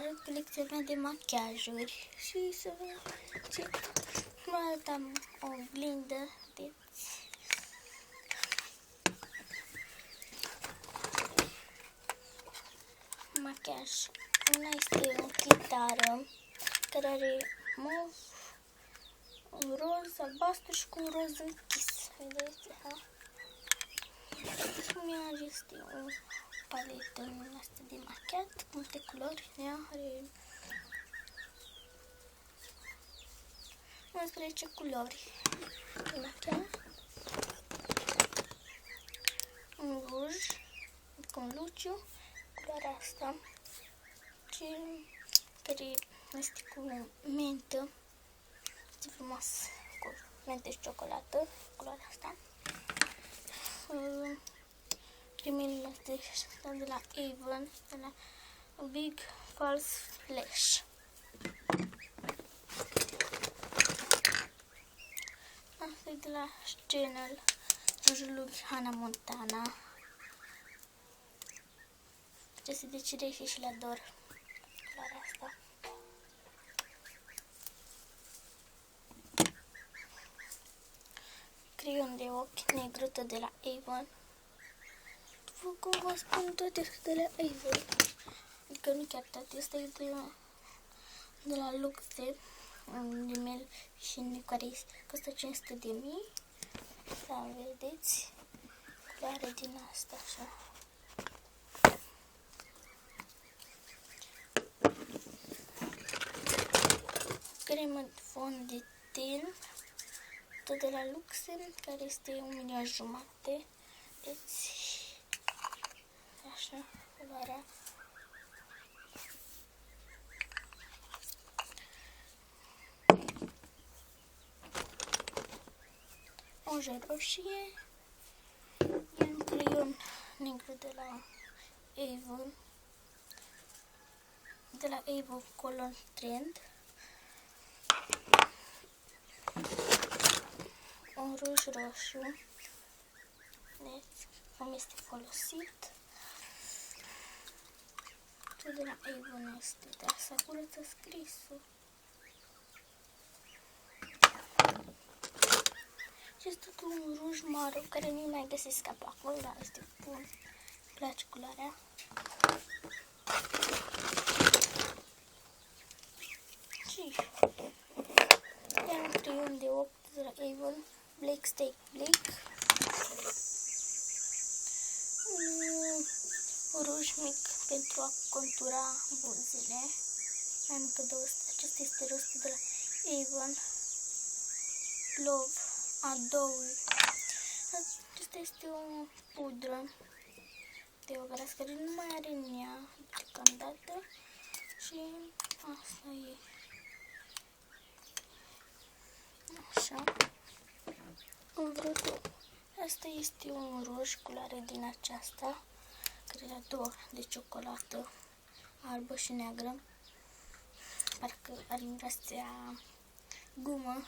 arăt colecția mea de machiajuri și să vă ce mă arătam o oglindă de machiaj. Una este o chitară care are mov, un roz albastru și cu un roz închis. Vedeți? Ha? Și mi-a este o paletă în asta de machiat, multe culori. Ea are 11 culori de machiat. Un ruj cu un luciu, culoarea asta, care este cu mentă, este frumos, cu mentă și ciocolată, culoarea asta. Rimelul este de la Avon, de la Big False Flash. Asta e de la Chanel, rujul lui Hannah Montana. Aceste de cireșe și le ador. Culoarea asta. Creion de ochi negru, tot de la Avon. Cum vă spun, toate sunt de la Avon. Adică nu chiar toate. Asta e de la Luxe. Un rimel și care costă 500.000. Da, vedeți? Culoare din asta, așa. Cremă de fond de ten, tot de la Luxe, care este 1.500.000. Deci, așa, culoarea. Oje roșie, un creion negru de la Avon, Color Trend, un ruj roșu, deci cum este folosit, tot de la Avon este, dar s-a curățat scrisul. Și este tot un ruj maro care nu mai găsesc capacul, dar este bun, îmi place culoarea. Și iar un creion de ochi de la Avon, Black Stay Black. Un ruj mic pentru a contura buzele. Mai mult 200. Acesta este rostul de la Avon. Love Adore. Acesta este o pudră de obraz care nu mai are în ea deocamdată. Și asta e. Așa. Am vrut. Asta este un ruj, culoare din aceasta, care la două de ciocolată, albă și neagră. Parcă are miroasea gumă.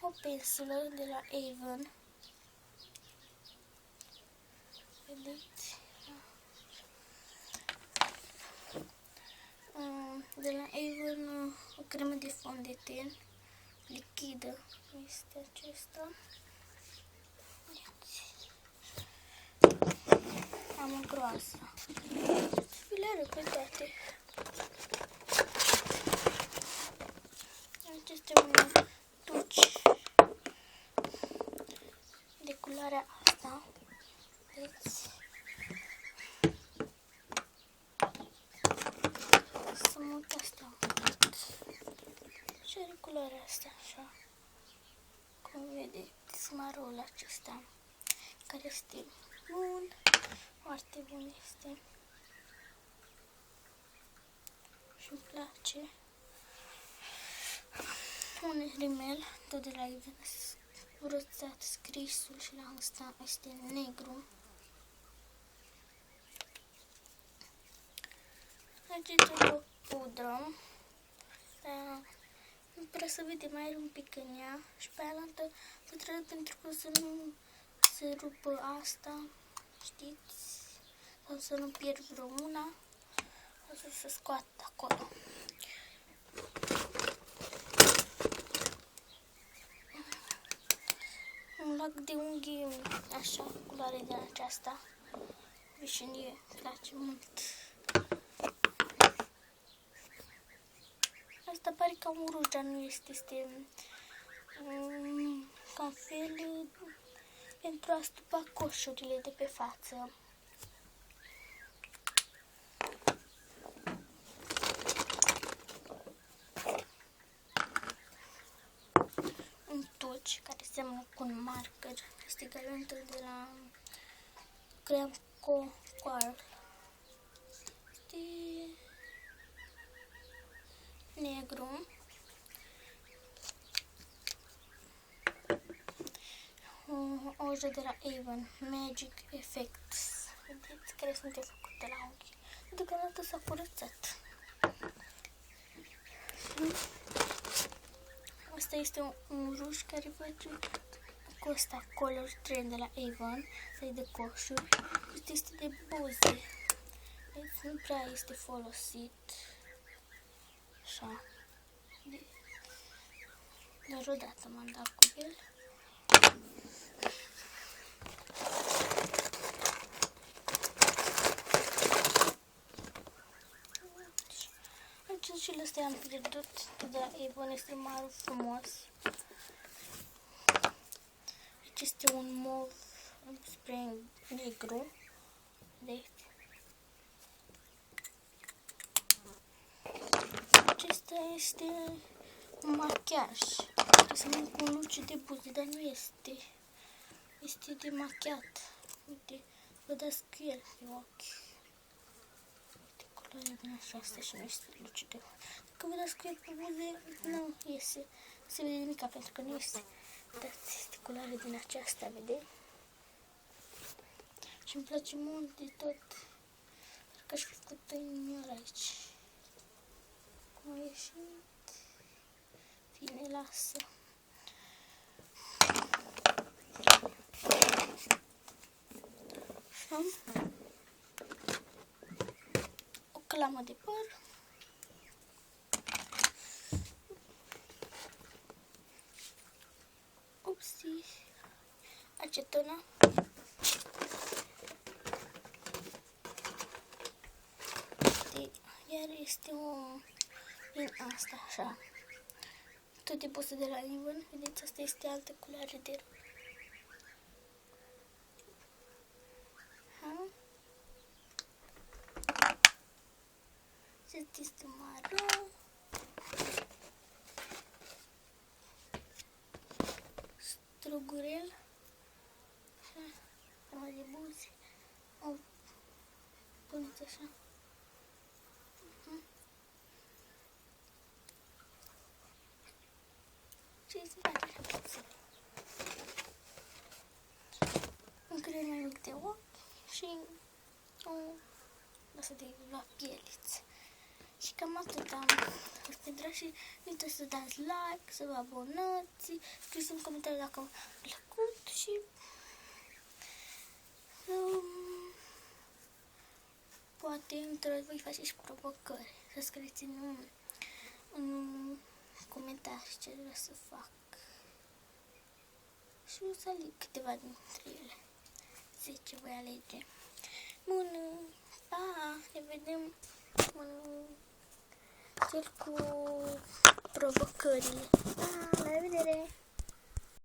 O pensulă de la Avon. Vedeți? De la Avon, o cremă de fond de ten lichidă este acesta. Am o groasă. Vi le arăt pe toate. Acesta e un tuci de culoarea asta. Vedeți? Să mut asta. Și are culoarea asta, așa. Cum vedeți, marul acesta, care este bun, foarte bun este. Și îmi place. Un rimel, tot de la Avon, curățat scrisul și la asta este negru. Aceasta o pudră. Nu prea să vede, mai are un pic în ea și pe aia altă pătră pentru că să nu se rupă asta. știți? Sau să nu pierd vreo una, o să se scoată acolo. Un lac de unghii, așa, culoare din aceasta, vișinie, îmi place mult. Asta pare ca un ruj, dar nu este, este ca un fel pentru a stupa coșurile de pe față. Un touch care seamănă cu un marker, este galantul de la Cream Coal. Este negru. O ojă de la Avon, Magic Effects. Vedeți care sunt făcute la unghii. Deocamdată s-a curățat. Asta este un ruj care face cu ăsta, Color Trend de la Avon, să-i de coșuri. Asta este de buze. Deci nu prea este folosit. Așa. Doar odată m-am dat cu el. Și ăsta am pierdut de la Avon, este mare frumos. Aici este un mov spre negru. Vedeți? Acesta este un machiaj. Seamănă cu un luce de buze, dar nu este. Este de machiat. Uite, vă dați cu el pe ochi. Culoarea din aceasta și nu este luce de buze. Dacă vă dați cu el pe buze, nu iese. Nu se vede nimica pentru că nu este. Dați, este culoarea din aceasta, vedeți? Și îmi place mult de tot. Parcă aș fi făcut inimioară aici. Cum a ieșit? Bine, lasă. O clamă de păr. Upsi. Acetona. Iar este o din asta, așa. Tot de buze de la Avon. Vedeți, asta este altă culoare de ruj. Este maro. Strugurel. Așa. Forma de buze. O puneți așa. Și se face așa puțin. Un creier mai mic de ochi și o lasă de la pieliță. Și cam atât am fost, dragi, și nu uitați să dați like, să vă abonați, scrieți în comentarii dacă v-a plăcut și poate într-o zi voi face și provocări. Să scrieți în comentarii ce vreau să fac. Și o să aleg câteva dintre ele. 10 voi alege. Bună! Pa! Ne vedem în cel cu provocările. Pa! La revedere!